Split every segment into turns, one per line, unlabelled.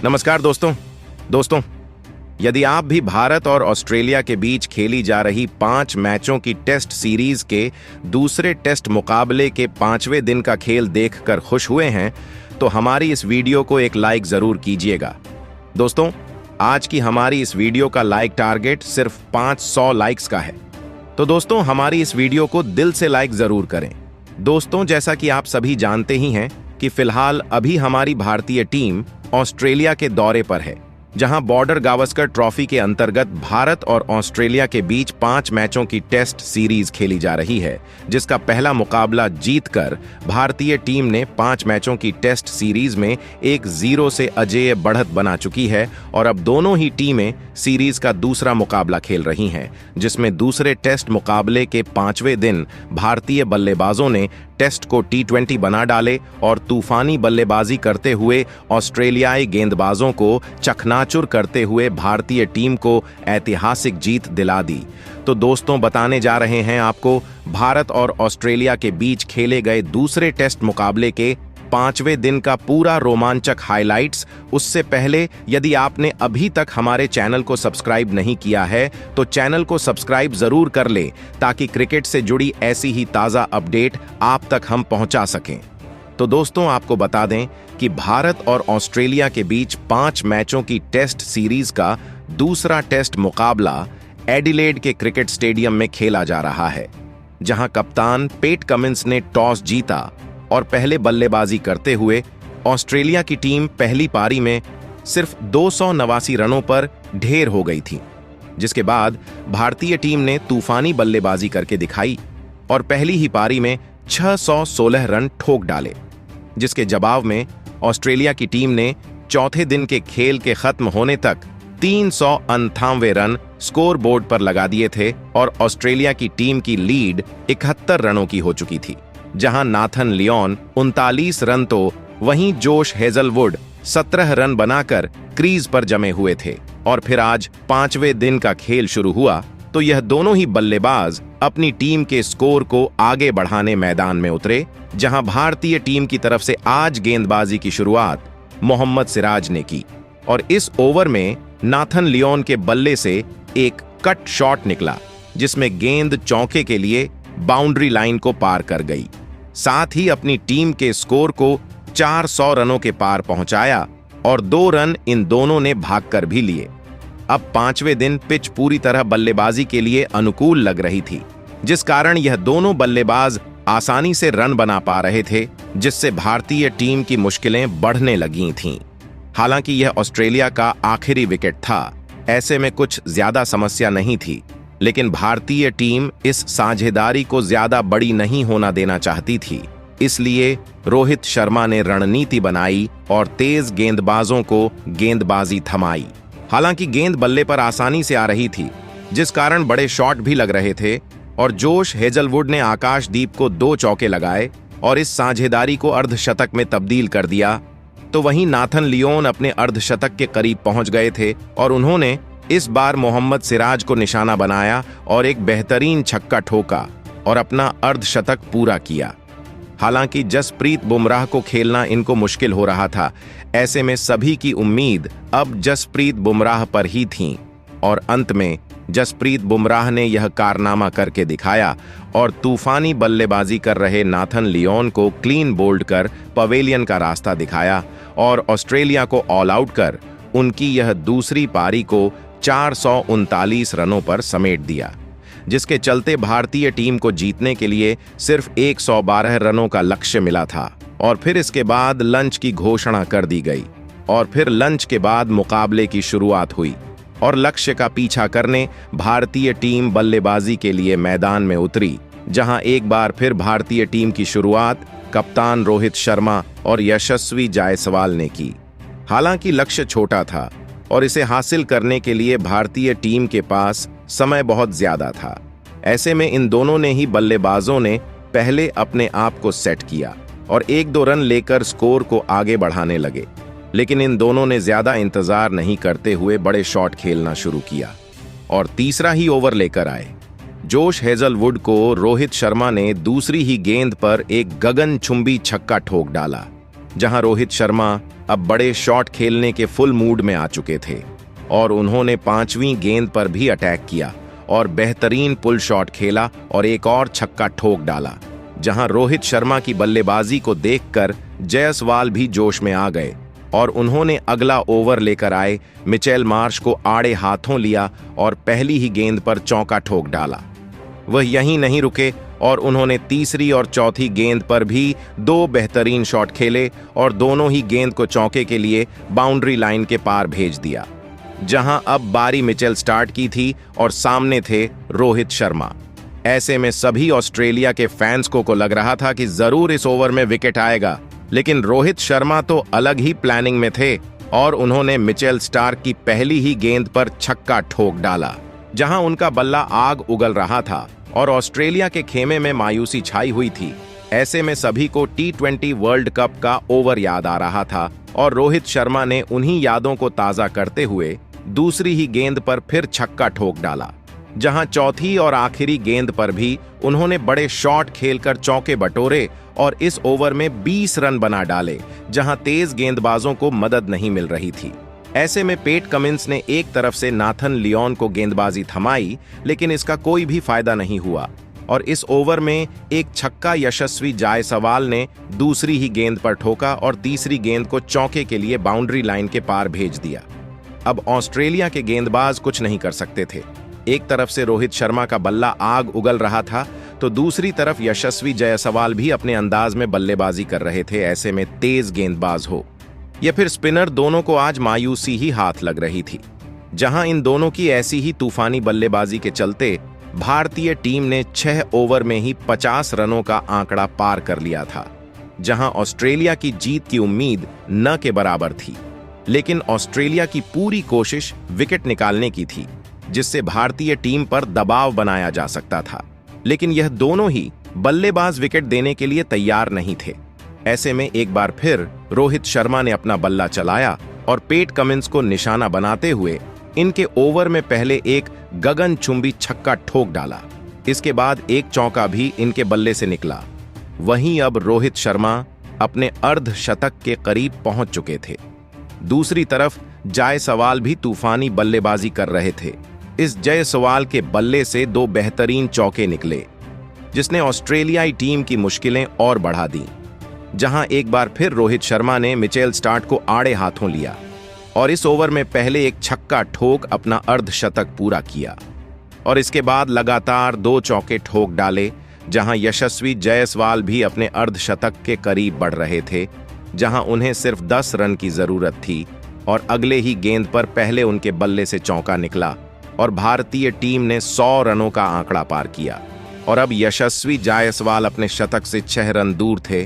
नमस्कार दोस्तों, यदि आप भी भारत और ऑस्ट्रेलिया के बीच खेली जा रही 5 मैचों की टेस्ट सीरीज के दूसरे टेस्ट मुकाबले के 5वें दिन का खेल देखकर खुश हुए हैं, तो हमारी इस वीडियो को एक लाइक जरूर कीजिएगा। दोस्तों, आज की हमारी इस वीडियो का लाइक टारगेट सिर्फ 500 लाइक्स का है। तो दोस्तों, हमारी इस वीडियो को दिल से लाइक जरूर करें। दोस्तों, जैसा कि आप सभी जानते ही हैं कि फिलहाल अभी हमारी भारतीय टीम ऑस्ट्रेलिया के दौरे पर है, जहां बॉर्डर गावस्कर ट्रॉफी के अंतर्गत भारत और ऑस्ट्रेलिया के बीच 5 मैचों की टेस्ट सीरीज खेली जा रही है, जिसका पहला मुकाबला जीतकर भारतीय टीम ने 5 मैचों की टेस्ट सीरीज में 1-0 से अजेय बढ़त बना चुकी है। और अब दोनों ही टीमें सीरीज का दूसरा मुकाबला खेल रही हैं, जिसमें दूसरे टेस्ट मुकाबले के 5वें दिन भारतीय बल्लेबाजों ने टेस्ट को T20 बना डाले और तूफानी बल्लेबाजी करते हुए ऑस्ट्रेलियाई गेंदबाजों को चकनाचूर करते हुए भारतीय टीम को ऐतिहासिक जीत दिला दी। तो दोस्तों, बताने जा रहे हैं आपको भारत और ऑस्ट्रेलिया के बीच खेले गए दूसरे टेस्ट मुकाबले के 5वें दिन का पूरा रोमांचक हाइलाइट्स। उससे पहले यदि आपने अभी तक हमारे चैनल को सब्सक्राइब नहीं किया है तो चैनल को सब्सक्राइब जरूर कर ले, ताकि क्रिकेट से जुड़ी ऐसी ही ताज़ा अपडेट आप तक हम पहुंचा सकें। तो दोस्तों, आपको बता दें कि भारत और ऑस्ट्रेलिया के बीच 5 मैचों की टेस्ट सीरीज का दूसरा टेस्ट मुकाबला एडिलेड के क्रिकेट स्टेडियम में खेला जा रहा है, जहां कप्तान पेट कमिंस ने टॉस जीता और पहले बल्लेबाजी करते हुए ऑस्ट्रेलिया की टीम पहली पारी में सिर्फ 289 रनों पर ढेर हो गई थी, जिसके बाद भारतीय टीम ने तूफानी बल्लेबाजी करके दिखाई और पहली ही पारी में 616 रन ठोक डाले, जिसके जवाब में ऑस्ट्रेलिया की टीम ने चौथे दिन के खेल के खत्म होने तक 398 रन स्कोर बोर्ड पर लगा दिए थे और ऑस्ट्रेलिया की टीम की लीड 71 रनों की हो चुकी थी, जहां नाथन लियोन 39 रन तो वहीं जोश हेजलवुड 17 रन बनाकर क्रीज पर जमे हुए थे। और फिर आज 5वें दिन का खेल शुरू हुआ तो यह दोनों ही बल्लेबाज अपनी टीम के स्कोर को आगे बढ़ाने मैदान में उतरे, जहां भारतीय टीम की तरफ से आज गेंदबाजी की शुरुआत मोहम्मद सिराज ने की और इस ओवर में नाथन लियोन के बल्ले से एक कट शॉट निकला, जिसमें गेंद चौके के लिए बाउंड्री लाइन को पार कर गई। साथ ही अपनी टीम के स्कोर को 400 रनों के पार पहुंचाया और 2 रन इन दोनों ने भागकर भी लिए। अब 5वें दिन पिच पूरी तरह बल्लेबाजी के लिए अनुकूल लग रही थी, जिस कारण यह दोनों बल्लेबाज आसानी से रन बना पा रहे थे, जिससे भारतीय टीम की मुश्किलें बढ़ने लगी थीं। हालांकि यह ऑस्ट्रेलिया का आखिरी विकेट था, ऐसे में कुछ ज्यादा समस्या नहीं थी, लेकिन भारतीय टीम इस साझेदारी को ज्यादा बड़ी नहीं होना देना चाहती थी। इसलिए रोहित शर्मा ने रणनीति बनाई और तेज गेंदबाजों को गेंदबाजी थमाई। हालांकि गेंद बल्ले पर आसानी से आ रही थी, जिस कारण बड़े शॉट भी लग रहे थे और जोश हेजलवुड ने आकाशदीप को 2 चौके लगाए और इस साझेदारी को अर्धशतक में तब्दील कर दिया। तो वहीं नाथन लियोन अपने अर्धशतक के करीब पहुंच गए थे और उन्होंने इस बार मोहम्मद सिराज को निशाना बनाया और एक बेहतरीन छक्का ठोका और अपना अर्धशतक पूरा किया। हालांकि जसप्रीत बुमराह को खेलना इनको मुश्किल हो रहा था, ऐसे में सभी की उम्मीद अब जसप्रीत बुमराह पर ही थी और अंत में जसप्रीत बुमराह ने यह कारनामा करके दिखाया और तूफानी बल्लेबाजी कर रहे नाथन लियोन को क्लीन बोल्ड कर पवेलियन का रास्ता दिखाया और ऑस्ट्रेलिया को ऑल आउट कर उनकी यह दूसरी पारी को 439 रनों पर समेट दिया, जिसके चलते भारतीय टीम को जीतने के लिए सिर्फ 112 रनों का लक्ष्य मिला था। और फिर इसके बाद लंच की घोषणा कर दी गई और फिर लंच के बाद मुकाबले की शुरुआत हुई और लक्ष्य का पीछा करने भारतीय टीम बल्लेबाजी के लिए मैदान में उतरी, जहां एक बार फिर भारतीय टीम की शुरुआत कप्तान रोहित शर्मा और यशस्वी जायसवाल ने की। हालांकि लक्ष्य छोटा था और इसे हासिल करने के लिए भारतीय टीम के पास समय बहुत ज्यादा था। ऐसे में इन दोनों ने ही बल्लेबाजों ने पहले अपने आप को सेट किया और 1-2 रन लेकर स्कोर को आगे बढ़ाने लगे, लेकिन इन दोनों ने ज्यादा इंतजार नहीं करते हुए बड़े शॉट खेलना शुरू किया और तीसरा ही ओवर लेकर आए। जोश हेजलवुड को रोहित शर्मा ने दूसरी ही गेंद पर एक गगनचुंबी छक्का ठोक डाला जहां रोहित शर्मा अब बड़े शॉट खेलने के फुल मूड में आ चुके थे और उन्होंने 5वीं गेंद पर भी अटैक किया और बेहतरीन पुल शॉट खेला और एक और छक्का ठोक डाला। जहां रोहित शर्मा की बल्लेबाजी को देखकर जायसवाल भी जोश में आ गए और उन्होंने अगला ओवर लेकर आए मिचेल मार्श को आड़े हाथों लिया और पहली ही गेंद पर चौका ठोक डाला। वह यहीं नहीं रुके और उन्होंने तीसरी और चौथी गेंद पर भी 2 बेहतरीन शॉट खेले और दोनों ही गेंद को चौके के लिए बाउंड्री लाइन के पार भेज दिया। जहां अब बारी मिचेल स्टार्ट की थी और सामने थे रोहित शर्मा। ऐसे में सभी ऑस्ट्रेलिया के फैंस को लग रहा था कि जरूर इस ओवर में विकेट आएगा, लेकिन रोहित शर्मा तो अलग ही प्लानिंग में थे और उन्होंने मिचेल स्टार्क की पहली ही गेंद पर छक्का ठोक डाला। जहां उनका बल्ला आग उगल रहा था और ऑस्ट्रेलिया के खेमे में मायूसी छाई हुई थी। ऐसे में सभी को T20 वर्ल्ड कप का ओवर याद आ रहा था और रोहित शर्मा ने उन्हीं यादों को ताजा करते हुए दूसरी ही गेंद पर फिर छक्का ठोक डाला। जहां चौथी और आखिरी गेंद पर भी उन्होंने बड़े शॉट खेलकर चौके बटोरे और इस ओवर में 20 रन बना डाले, जहां तेज गेंदबाजों को मदद नहीं मिल रही थी। ऐसे में पेट कमिंस ने एक तरफ से नाथन लियोन को गेंदबाजी थमाई, लेकिन इसका कोई भी फायदा नहीं हुआ और इस ओवर में एक छक्का यशस्वी जायसवाल ने दूसरी ही गेंद पर ठोका और तीसरी गेंद को चौके के लिए बाउंड्री लाइन के पार भेज दिया। अब ऑस्ट्रेलिया के गेंदबाज कुछ नहीं कर सकते थे। एक तरफ से रोहित शर्मा का बल्ला आग उगल रहा था तो दूसरी तरफ यशस्वी जायसवाल भी अपने अंदाज में बल्लेबाजी कर रहे थे। ऐसे में तेज गेंदबाज हो या फिर स्पिनर, दोनों को आज मायूसी ही हाथ लग रही थी। जहां इन दोनों की ऐसी ही तूफानी बल्लेबाजी के चलते भारतीय टीम ने 6 ओवर में ही 50 रनों का आंकड़ा पार कर लिया था। जहां ऑस्ट्रेलिया की जीत की उम्मीद न के बराबर थी, लेकिन ऑस्ट्रेलिया की पूरी कोशिश विकेट निकालने की थी, जिससे भारतीय टीम पर दबाव बनाया जा सकता था। लेकिन यह दोनों ही बल्लेबाज विकेट देने के लिए तैयार नहीं थे। ऐसे में एक बार फिर रोहित शर्मा ने अपना बल्ला चलाया और पेट कमिंस को निशाना बनाते हुए इनके ओवर में पहले एक गगनचुंबी छक्का ठोक डाला। इसके बाद एक चौका भी इनके बल्ले से निकला। वहीं अब रोहित शर्मा अपने अर्धशतक के करीब पहुंच चुके थे। दूसरी तरफ जायसवाल भी तूफानी बल्लेबाजी कर रहे थे। इस जायसवाल के बल्ले से 2 बेहतरीन चौके निकले, जिसने ऑस्ट्रेलियाई टीम की मुश्किलें और बढ़ा दी। जहां एक बार फिर रोहित शर्मा ने मिचेल स्टार्क को आड़े हाथों लिया और इस ओवर में पहले एक छक्का ठोक अपना अर्धशतक पूरा किया और इसके बाद लगातार 2 चौके ठोक डाले। जहां यशस्वी जायसवाल भी अपने अर्धशतक के करीब बढ़ रहे थे, जहां उन्हें सिर्फ 10 रन की जरूरत थी और अगले ही गेंद पर पहले उनके बल्ले से चौका निकला और भारतीय टीम ने 100 रनों का आंकड़ा पार किया। और अब यशस्वी जायसवाल अपने शतक से 6 रन दूर थे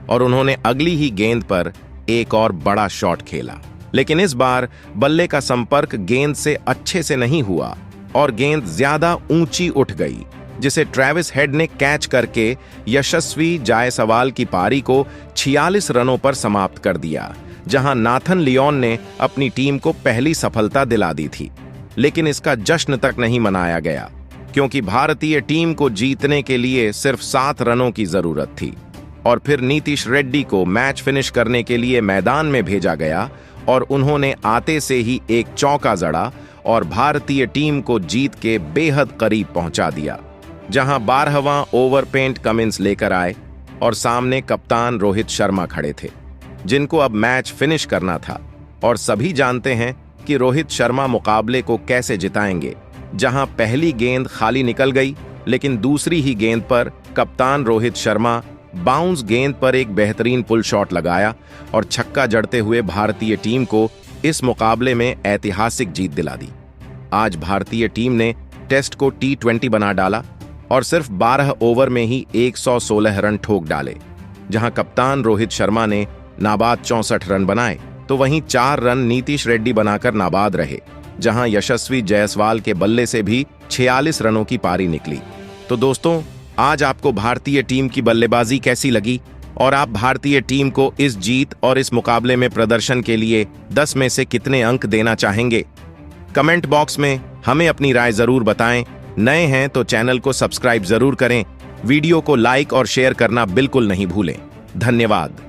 और उन्होंने अगली ही गेंद पर एक और बड़ा शॉट खेला, लेकिन इस बार बल्ले का संपर्क गेंद से अच्छे से नहीं हुआ और गेंद ज्यादा ऊंची उठ गई, जिसे ट्रेविस हेड ने कैच करके यशस्वी जायसवाल की पारी को 46 रनों पर समाप्त कर दिया। जहां नाथन लियोन ने अपनी टीम को पहली सफलता दिला दी थी, लेकिन इसका जश्न तक नहीं मनाया गया क्योंकि भारतीय टीम को जीतने के लिए सिर्फ 7 रनों की जरूरत थी। और फिर नीतीश रेड्डी को मैच फिनिश करने के लिए मैदान में भेजा गया और उन्होंने आते से ही एक चौका जड़ा और भारतीय टीम को जीत के बेहद करीब पहुंचा दिया। जहां 12वां ओवर पेट कमिंस लेकर आए और सामने कप्तान रोहित शर्मा खड़े थे, जिनको अब मैच फिनिश करना था और सभी जानते हैं कि रोहित शर्मा मुकाबले को कैसे जिताएंगे। जहां पहली गेंद खाली निकल गई, लेकिन दूसरी ही गेंद पर कप्तान रोहित शर्मा बाउंस गेंद पर एक बेहतरीन पुल शॉट लगाया और छक्का जड़ते हुए भारतीय टीम को इस मुकाबले में ऐतिहासिक जीत दिला दी। आज भारतीय टीम ने टेस्ट को T20 बना डाला और सिर्फ 12 ओवर में ही 116 रन ठोक डाले। जहां कप्तान रोहित शर्मा ने नाबाद 64 रन बनाए, तो वहीं 4 रन नीतीश रेड्डी बनाकर नाबाद रहे। जहां यशस्वी जायसवाल के बल्ले से भी 46 रनों की पारी निकली। तो दोस्तों, आज आपको भारतीय टीम की बल्लेबाजी कैसी लगी और आप भारतीय टीम को इस जीत और इस मुकाबले में प्रदर्शन के लिए 10 में से कितने अंक देना चाहेंगे? कमेंट बॉक्स में हमें अपनी राय जरूर बताएं। नए हैं तो चैनल को सब्सक्राइब जरूर करें। वीडियो को लाइक और शेयर करना बिल्कुल नहीं भूलें। धन्यवाद।